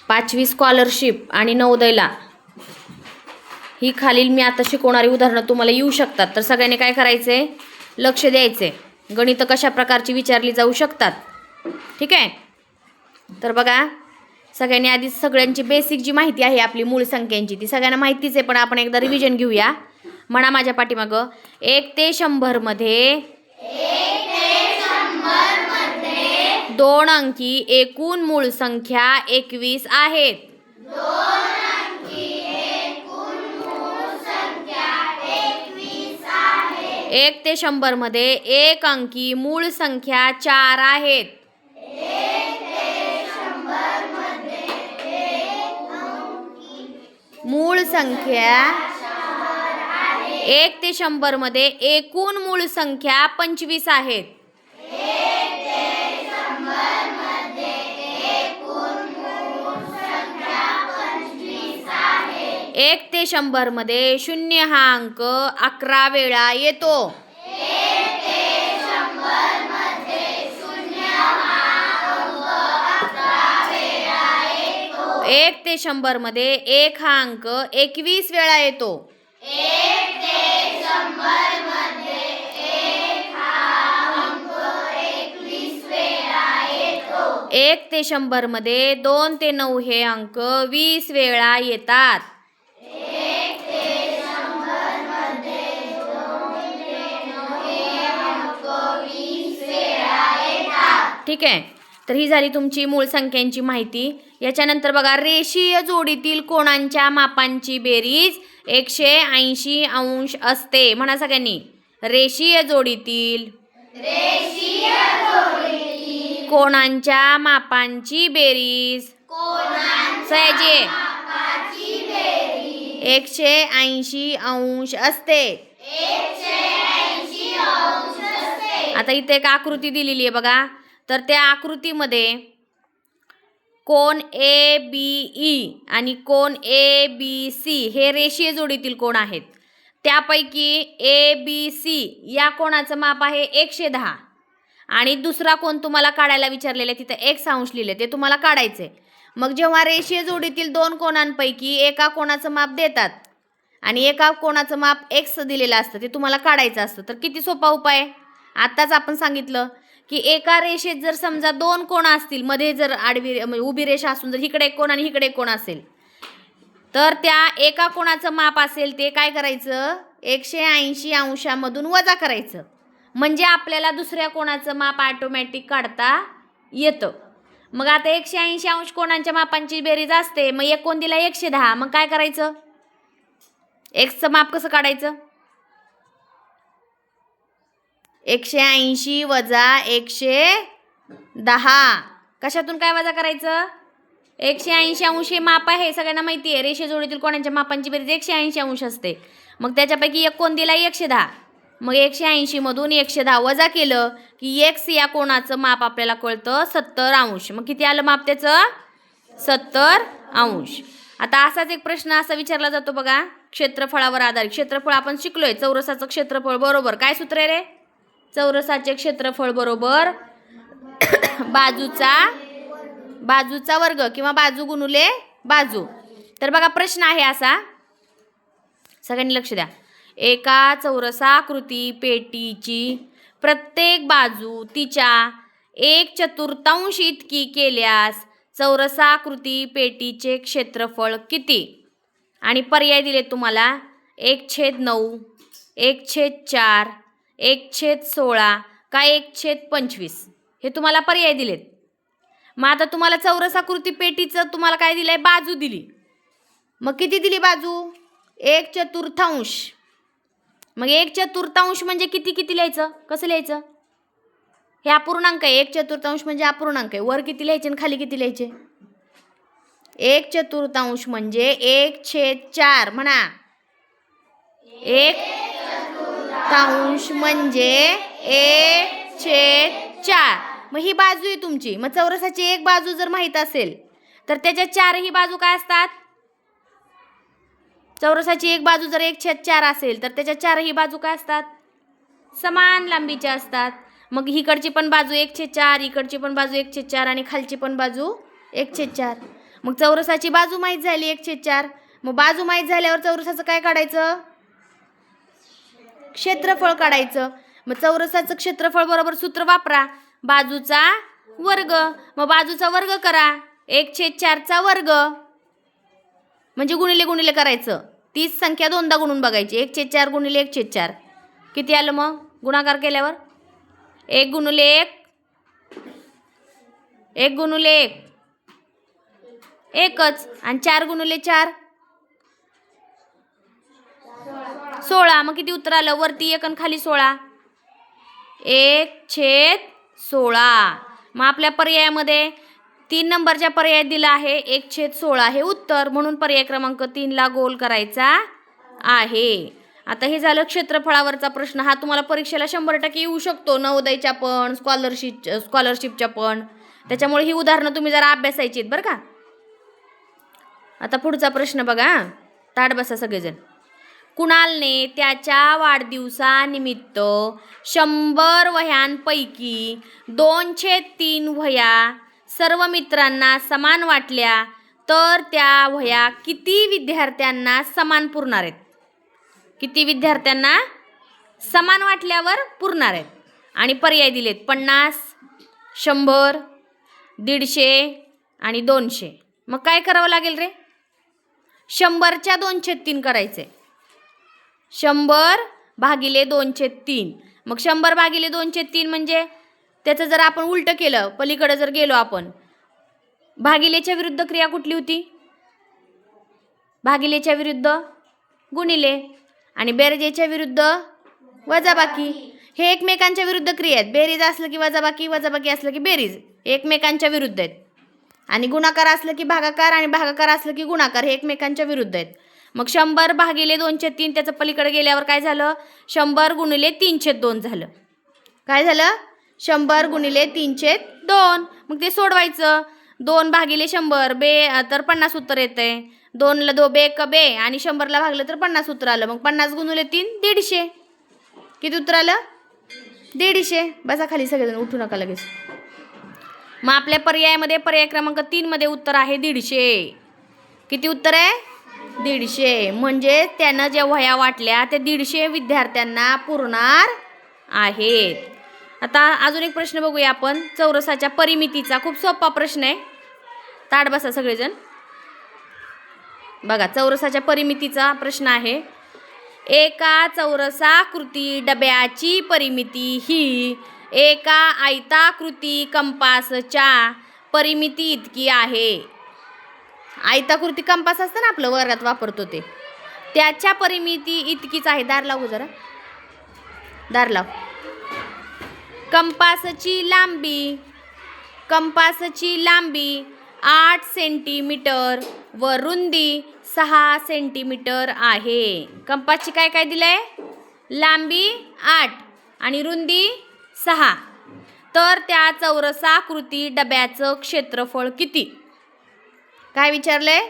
5वी scholarship आणि नवोदयला ही खालील मी आता शिकवणारी उदाहरणं तुम्हाला येऊ शकतात. तर सगळ्यांनी काय करायचं आहे, लक्ष द्यायचं आहे. गणितं कशा प्रकारची विचारली जाऊ शकतात. ठीक आहे. तर बघा, सगळ्यांनी आधी सगळ्यांची बेसिक जी माहिती आहे आपली मूळ संख्यांची ती सगळ्यांना माहितीच आहे, पण आपण एकदा रिव्हिजन घेऊया. म्हणा माझ्या पाठीमागं, 1 ते 100 मध्ये 2 अंकी एकूण मूळ संख्या 21 आहेत. 1 ते 100 मध्ये 1 अंकी मूळ संख्या 4 आहेत. 1 ते 100 मध्ये एकूण मूळ संख्या 25 आहेत. 1 ते 100 मध्ये 0 हा अंक 11 वेळा येतो. 1 ते 100 मध्ये 1 हा अंक 21 वेळा येतो. 1 ते 100 मध्ये 2 ते 9 हे अंक 20 वेळा येतात. ठीक आहे. तर ही झाली तुमची मूळ संख्यांची माहिती. याच्यानंतर बघा, रेषीय जोडीतील कोणांच्या मापांची बेरीज 180 अंश असते. म्हणा सगळ्यांनी, रेषीय जोडीतील कोणांच्या मापांची बेरीज 180 अंश असते. आता इथे एक आकृती दिलेली आहे बघा. तर त्या आकृतीमध्ये कोन ABE आणि कोन ABC हे रेषीय जोडीतील कोण आहेत. त्यापैकी ABC या कोणाचं माप आहे 110 आणि दुसरा कोण तुम्हाला काढायला विचारलेला आहे, तिथे x अंश लिहिले, ते तुम्हाला काढायचे. मग जेव्हा रेषीय जोडीतील 2 कोणांपैकी एका कोणाचं माप देतात आणि एका कोणाचं माप x दिलेलं असतं, ते तुम्हाला काढायचं असतं. तर किती सोपा उपाय. आताच आपण सांगितलं की एका रेषेत जर समजा 2 कोण असतील, मध्ये जर आडवी उभी रेषा असून जर इकडे एक कोण आणि इकडे एक कोण असेल, तर त्या एका कोणाचं माप असेल ते काय करायचं, 180 अंशामधून वजा करायचं. म्हणजे आपल्याला दुसऱ्या कोणाचं माप ऑटोमॅटिक काढता येतं. मग आता 180 अंश कोणांच्या मापांची बेरीज असते. मग एक कोण दिला 110, मग काय करायचं, एक्सचं माप कसं काढायचं, 180 वजा 110. कशातून काय वजा करायचं, 180 अंश हे माप आहे, सगळ्यांना माहिती आहे. रेषीय जोडीतील कोणांच्या मापांची बेरीज 180 अंश असते. मग त्याच्यापैकी एक कोण दिला 110, मग 180 मधून 110 वजा केलं की x या कोणाचं माप आपल्याला कळतं 70 अंश. मग किती आलं माप त्याचं, 70 अंश. आता असाच एक प्रश्न असा विचारला जातो बघा, क्षेत्रफळावर आधारित. क्षेत्रफळ आपण शिकलोय, चौरसाचं क्षेत्रफळ बरोबर काय सूत्र आहे रे, चौरसाचे क्षेत्रफळ बरोबर बाजूचा वर्ग किंवा बाजू गुणुले बाजू. तर बघा प्रश्न आहे असा, सगळ्यांनी लक्ष द्या. एका चौरसाकृती पेटीची प्रत्येक बाजू तिच्या 1/4 इतकी केल्यास चौरसाकृती पेटीचे क्षेत्रफळ किती. आणि पर्याय दिले तुम्हाला 1/9, 1/4, 1/16 का 1/25 हे तुम्हाला पर्याय दिलेत. मग आता तुम्हाला चौरसाकृती पेटीचं तुम्हाला काय दिलंय, बाजू दिली. मग किती दिली बाजू, 1/4. मग 1/4 म्हणजे किती किती लिहायचं, कसं लिहायचं, हे अपूर्णांक आहे. 1/4 म्हणजे अपूर्णांक आहे. वर किती लिहायचे आणि खाली किती लिहायचे, 1/4 म्हणजे 1/4. म्हणा 1/4 म्हणजे 1/4. मग ही बाजू आहे तुमची. मग चौरसाची एक बाजू जर माहित असेल तर त्याच्या 4ही बाजू काय असतात, चौरसाची एक बाजू जर 1/4 असेल तर त्याच्या 4ही बाजू काय असतात, समान लांबीच्या असतात. मग हिकडची पण बाजू 1/4, इकडची पण बाजू 1/4 आणि खालची पण बाजू 1/4. मग चौरसाची बाजू माहीत झाली 1/4. मग बाजू माहीत झाल्यावर चौरसाचं काय काढायचं? क्षेत्रफळ काढायचं. मग चौरसाचं क्षेत्रफळ बरोबर सूत्र वापरा, बाजूचा वर्ग. मग बाजूचा वर्ग करा, 1/4चा वर्ग. म्हणजे गुणिले गुणिले करायचं. तीच संख्या दोनदा गुणून बघायची. 1/4 गुणिले 1/4 किती आलं? मग गुणाकार केल्यावर 1 गुणिले 1, 1 गुणिले 1 एकच, आणि 4 गुणिले 4 16. मग किती उत्तर आलं? वरती 1 आणि खाली 16, 1/16. मग आपल्या पर्यायामध्ये 3 नंबरच्या पर्यायात दिला आहे 1/16 हे उत्तर. म्हणून पर्याय क्रमांक 3 ला गोल करायचा आहे. आता हे झालं क्षेत्रफळावरचा प्रश्न. हा तुम्हाला परीक्षेला 100% येऊ शकतो, नवोदयच्या पण, स्कॉलरशिपच्या पण. त्याच्यामुळे ही उदाहरणं तुम्ही जरा अभ्यासायची आहेत बरं का. आता पुढचा प्रश्न बघा, ताठ बसा सगळेजण. कुणालने त्याच्या वाढदिवसानिमित्त 100 वह्यांपैकी 2/3 वह्या सर्व मित्रांना समान वाटल्या तर त्या वह्या किती विद्यार्थ्यांना समान पुरणार आहेत? किती विद्यार्थ्यांना समान वाटल्यावर पुरणार आहेत? आणि पर्याय दिलेत 50, 100, 150 आणि 200. मग काय करावं लागेल रे? 100च्या 2/3 करायचे. 100 भागिले 2/3. मग 100 भागिले 2/3 म्हणजे त्याचं जर आपण उलटं केलं, पलीकडे जर गेलो आपण, भागिलेच्या विरुद्ध क्रिया कुठली होती? भागिलेच्या विरुद्ध गुणिले, आणि बेरजेच्या विरुद्ध वजाबाकी. हे एकमेकांच्या विरुद्ध क्रिया आहेत. बेरीज असलं की वजाबाकी, वजाबाकी असलं की बेरीज, एकमेकांच्या विरुद्ध आहेत. आणि गुणाकार असलं की भागाकार, आणि भागाकार असलं की गुणाकार, हे एकमेकांच्या विरुद्ध आहेत. मग 100 भागिले 2/3 त्याचं पलीकडे गेल्यावर काय झालं? 100 गुणिले 3/2 झालं. काय झालं? 100 गुणिले 3/2. मग ते सोडवायचं. 2 भागिले 100 बे तर 50 उत्तर येते. 2ला 2 बे क बे, आणि 100ला भागलं तर 50 उत्तर आलं. मग 50 गुणिले 3 150. किती उत्तर आलं? 150. बसा खाली सगळेजण, उठू नका लगेच. मग आपल्या पर्यायामध्ये पर्याय क्रमांक 3 मध्ये उत्तर आहे 150. किती उत्तर आहे? 150. म्हणजे त्यानं ज्या वह्या वाटल्या त्या 150 विद्यार्थ्यांना पुरणार आहेत. आता अजून एक प्रश्न बघूया आपण, चौरसाच्या परिमितीचा. खूप सोपा प्रश्न आहे, ताठ बसा सगळेजण. बघा, चौरसाच्या परिमितीचा प्रश्न आहे. एका चौरसाकृती डब्याची परिमिती ही एका आयताकृती कंपासच्या परिमिती इतकी आहे. आयताकृती कंपास असतं ना आपलं, वर्गात वापरतो ते, त्याच्या परिमिती इतकीच आहे. दार लावू जरा, दार लाव. कंपासची लांबी 8 सेंटीमीटर व रुंदी 6 सेंटीमीटर आहे. कंपासची काय काय दिलंय? लांबी 8 आणि रुंदी 6. तर त्या चौरसाकृती डब्याचं क्षेत्रफळ किती? काय विचारलंय?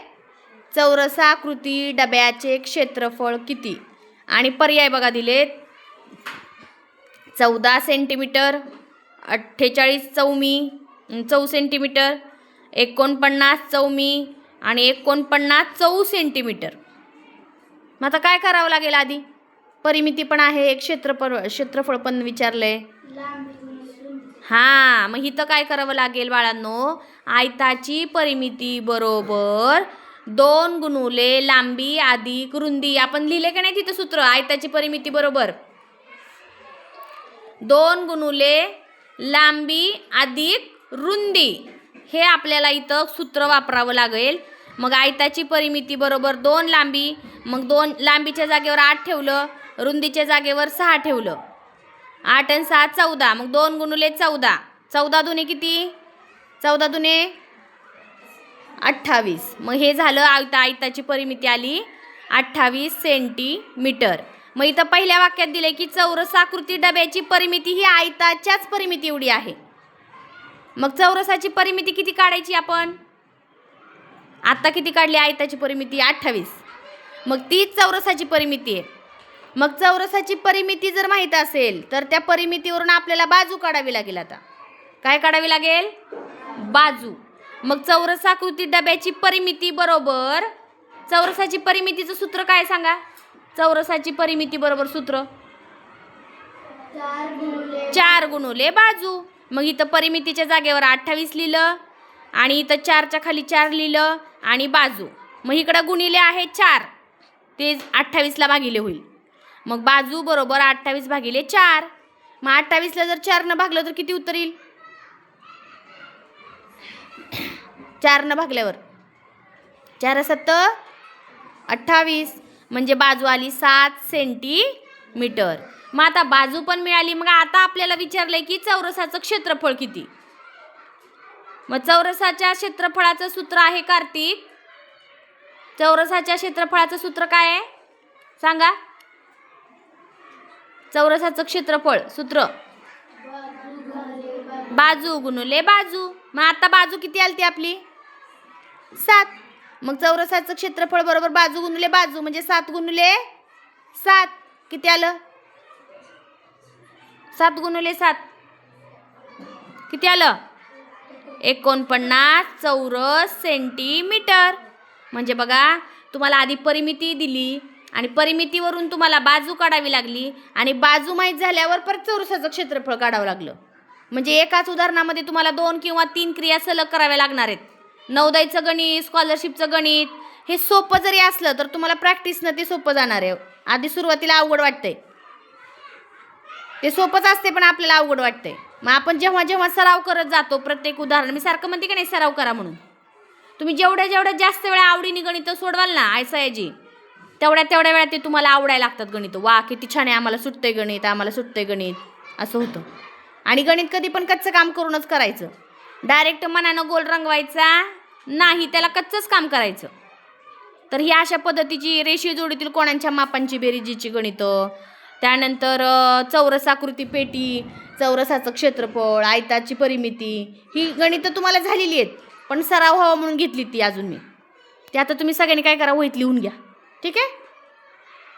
चौरसाकृती डब्याचे क्षेत्रफळ किती? आणि पर्याय बघा दिलेत. 14 सेंटीमीटर, 48 चौ सेंटीमीटर, 49 चौमी आणि 49 चौ सेंटीमीटर. मग आता काय करावं लागेल? आधी परिमिती पण आहे, एक क्षेत्रफळ पण विचारलंय. हां, मग इथं काय करावं लागेल बाळांनो? आयताची परिमिती बरोबर 2 गुणुले लांबी अधिक रुंदी. आपण लिहिले का नाही तिथं सूत्र? आयताची परिमिती बरोबर 2 गुणुले लांबी अधिक रुंदी. हे आपल्याला इथं सूत्र वापरावं लागेल. मग आयताची परिमिती बरोबर 2 लांबी, मग 2 लांबीच्या जागेवर 8 ठेवलं, रुंदीच्या जागेवर 6 ठेवलं. 8 आणि 6 14. मग 2 गुणुले 14. 14 दुने किती? 14 दुने 28. मग हे झालं आयताची परिमिती आली 28 सेंटीमीटर. मग इथं पहिल्या वाक्यात दिले की चौरसाकृती डब्याची परिमिती ही आयताच्याच परिमिती एवढी आहे. मग चौरसाची परिमिती किती काढायची आपण? आता किती काढली आयताची परिमिती? 28. मग तीच चौरसाची परिमिती आहे. मग चौरसाची परिमिती जर माहीत असेल तर त्या परिमितीवरून आपल्याला बाजू काढावी लागेल. आता काय काढावी लागेल? बाजू. मग चौरसाकृती डब्याची परिमिती बरोबर चौरसाची परिमितीचं सूत्र काय सांगा? चौरसाची परिमिती बरोबर सूत्र 4 गुणुले बाजू. मग इथं परिमितीच्या जागेवर 28 लिहिलं आणि इथं 4च्या खाली 4 लिहिलं आणि बाजू. मग इकडं गुणिले आहे 4, ते 28ला भागिले होईल. मग बाजू बरोबर 28 भागिले 4. मग 28ला जर 4 भागलं तर किती उत्तर येईल? 4 भागल्यावर 4 7 28, म्हणजे बाजू आली 7 सेंटीमीटर. मग आता बाजू पण मिळाली. मग आता आपल्याला विचारलंय की चौरसाचं क्षेत्रफळ किती. मग चौरसाच्या क्षेत्रफळाचं सूत्र आहे कार्तिक. चौरसाच्या क्षेत्रफळाचं सूत्र काय आहे सांगा? चौरसाचं क्षेत्रफळ सूत्र बाजू गुणुले बाजू. मग आता बाजू किती आलती आपली? 7. मग चौरसाचं क्षेत्रफळ बरोबर बाजू गुणुले बाजू म्हणजे 7 गुणुले 7 किती आलं? 7 गुणुले 7 किती आलं? 49 चौरस सेंटीमीटर. म्हणजे बघा, तुम्हाला आधी परिमिती दिली आणि परिमितीवरून तुम्हाला बाजू काढावी लागली आणि बाजू माहीत झाल्यावर परत चौरसाचं क्षेत्रफळ काढावं लागलं. म्हणजे एकाच उदाहरणामध्ये तुम्हाला 2 किंवा 3 क्रिया सलग कराव्या लागणार आहेत. नवोदयचं गणित, स्कॉलरशिपचं गणित हे सोपं जरी असलं तर तुम्हाला प्रॅक्टिसनं ते सोपं जाणार आहे. आधी सुरुवातीला अवघड वाटतंय, ते सोपंच असते पण आपल्याला अवघड वाटतंय. मग आपण जेव्हा जेव्हा सराव करत जातो प्रत्येक उदाहरण, मी सारखं म्हणते की नाही सराव करा म्हणून, तुम्ही जेवढ्या जास्त वेळा आवडीने गणित सोडवाल ना आयसायाजी, तेवढ्या वेळा ते तुम्हाला आवडायला लागतात गणित. वा किती छान आहे, आम्हाला सुटतंय गणित, आम्हाला सुटतंय गणित असं होतं. आणि गणित कधी पण कच्चं काम करूनच करायचं. डायरेक्ट मनानं गोल रंगवायचा नाही, त्याला कच्चंच काम करायचं. तर ही अशा पद्धतीची रेषीय जोडीतील कोणाच्या मापांची बेरीजीची गणितं, त्यानंतर चौरसाकृती पेटी, चौरसाचं क्षेत्रफळ, आयताची परिमिती, ही गणितं तुम्हाला झालेली आहेत. पण सराव व्हावा म्हणून घेतली ती अजून मी. ते आता तुम्ही सगळ्यांनी काय करा, वहीत लिहून घ्या. ठीक आहे.